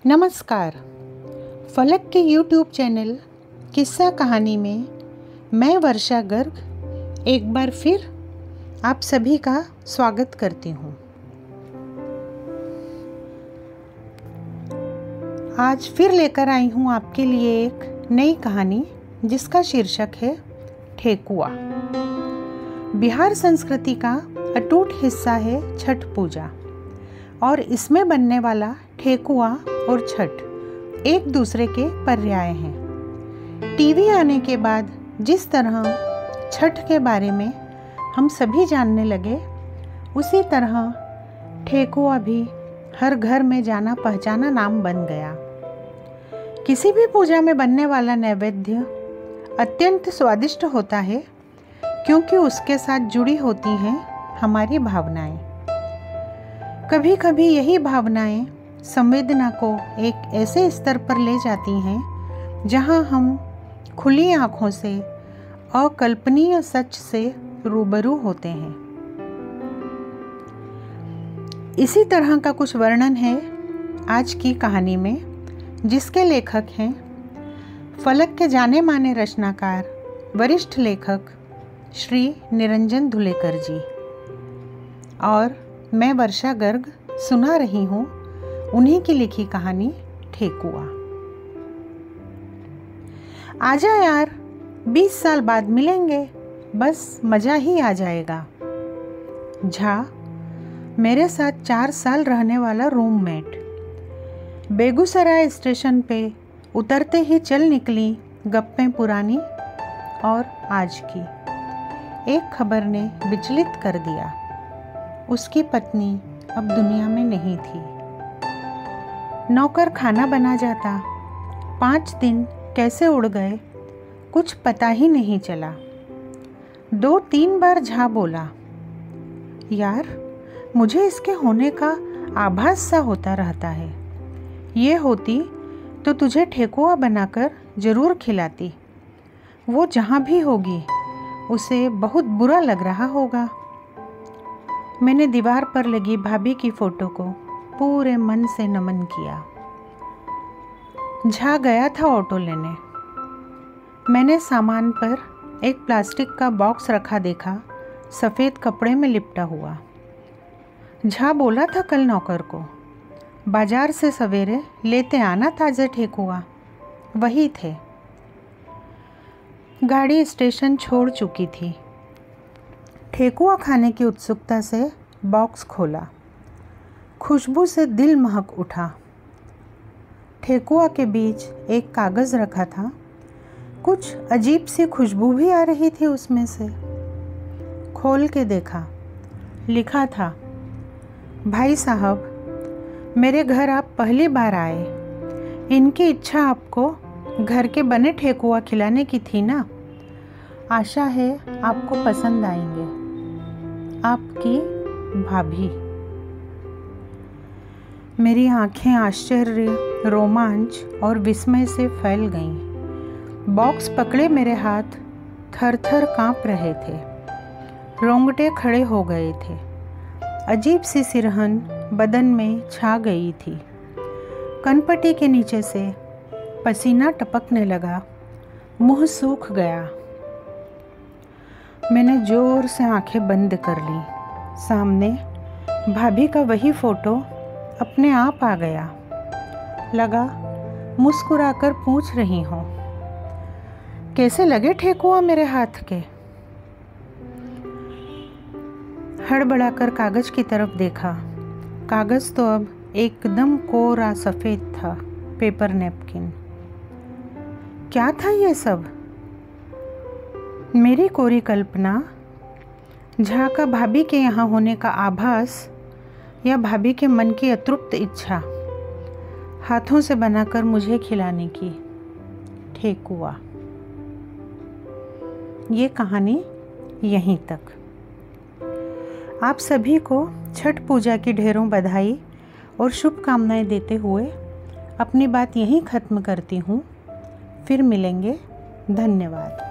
नमस्कार। फलक के YouTube चैनल किस्सा कहानी में मैं वर्षा गर्ग एक बार फिर आप सभी का स्वागत करती हूँ। आज फिर लेकर आई हूँ आपके लिए एक नई कहानी जिसका शीर्षक है ठेकुआ। बिहार संस्कृति का अटूट हिस्सा है छठ पूजा और इसमें बनने वाला ठेकुआ और छठ एक दूसरे के पर्याय हैं। टीवी आने के बाद जिस तरह छठ के बारे में हम सभी जानने लगे, उसी तरह ठेकुआ भी हर घर में जाना पहचाना नाम बन गया। किसी भी पूजा में बनने वाला नैवेद्य अत्यंत स्वादिष्ट होता है क्योंकि उसके साथ जुड़ी होती हैं हमारी भावनाएं। कभी कभी यही भावनाएं संवेदना को एक ऐसे स्तर पर ले जाती हैं जहां हम खुली आंखों से अकल्पनीय सच से रूबरू होते हैं। इसी तरह का कुछ वर्णन है आज की कहानी में, जिसके लेखक हैं फलक के जाने माने रचनाकार वरिष्ठ लेखक श्री निरंजन धुलेकर जी, और मैं वर्षा गर्ग सुना रही हूँ उन्हीं की लिखी कहानी ठेकुआ। आजा यार, 20 साल बाद मिलेंगे, बस मज़ा ही आ जाएगा। झा, मेरे साथ 4 साल रहने वाला रूममेट, बेगूसराय स्टेशन पे उतरते ही चल निकली गप्पें पुरानी और आज की। एक खबर ने विचलित कर दिया, उसकी पत्नी अब दुनिया में नहीं थी। नौकर खाना बना जाता, 5 दिन कैसे उड़ गए कुछ पता ही नहीं चला। 2-3 बार झा बोला, यार मुझे इसके होने का आभास सा होता रहता है। ये होती तो तुझे ठेकुआ बनाकर ज़रूर खिलाती। वो जहाँ भी होगी उसे बहुत बुरा लग रहा होगा। मैंने दीवार पर लगी भाभी की फ़ोटो को पूरे मन से नमन किया। झा गया था ऑटो लेने। मैंने सामान पर एक प्लास्टिक का बॉक्स रखा देखा, सफ़ेद कपड़े में लिपटा हुआ। झा बोला था कल नौकर को, बाजार से सवेरे लेते आना ताज़ा ठेकुआ। वही थे। गाड़ी स्टेशन छोड़ चुकी थी। ठेकुआ खाने की उत्सुकता से बॉक्स खोला। खुशबू से दिल महक उठा। ठेकुआ के बीच एक कागज़ रखा था, कुछ अजीब सी खुशबू भी आ रही थी उसमें से। खोल के देखा, लिखा था, भाई साहब, मेरे घर आप पहली बार आए। इनकी इच्छा आपको घर के बने ठेकुआ खिलाने की थी ना। आशा है आपको पसंद आएंगे। आपकी भाभी। मेरी आंखें आश्चर्य, रोमांच और विस्मय से फैल गईं। बॉक्स पकड़े मेरे हाथ थर थर काँप रहे थे। रोंगटे खड़े हो गए थे। अजीब सी सिरहन बदन में छा गई थी। कनपटी के नीचे से पसीना टपकने लगा। मुंह सूख गया। मैंने जोर से आंखें बंद कर लीं। सामने भाभी का वही फ़ोटो अपने आप आ गया। लगा मुस्कुराकर पूछ रही हूँ, कैसे लगे ठेकुआ मेरे हाथ के। हड़बड़ाकर कागज़ की तरफ देखा। कागज़ तो अब एकदम कोरा सफ़ेद था, पेपर नैपकिन। क्या था ये सब? मेरी कोरी कल्पना, झा का भाभी के यहाँ होने का आभास, या भाभी के मन की अतृप्त इच्छा हाथों से बनाकर मुझे खिलाने की ठेकुआ। ये कहानी यहीं तक। आप सभी को छठ पूजा की ढेरों बधाई और शुभकामनाएं देते हुए अपनी बात यहीं ख़त्म करती हूँ। फिर मिलेंगे। धन्यवाद।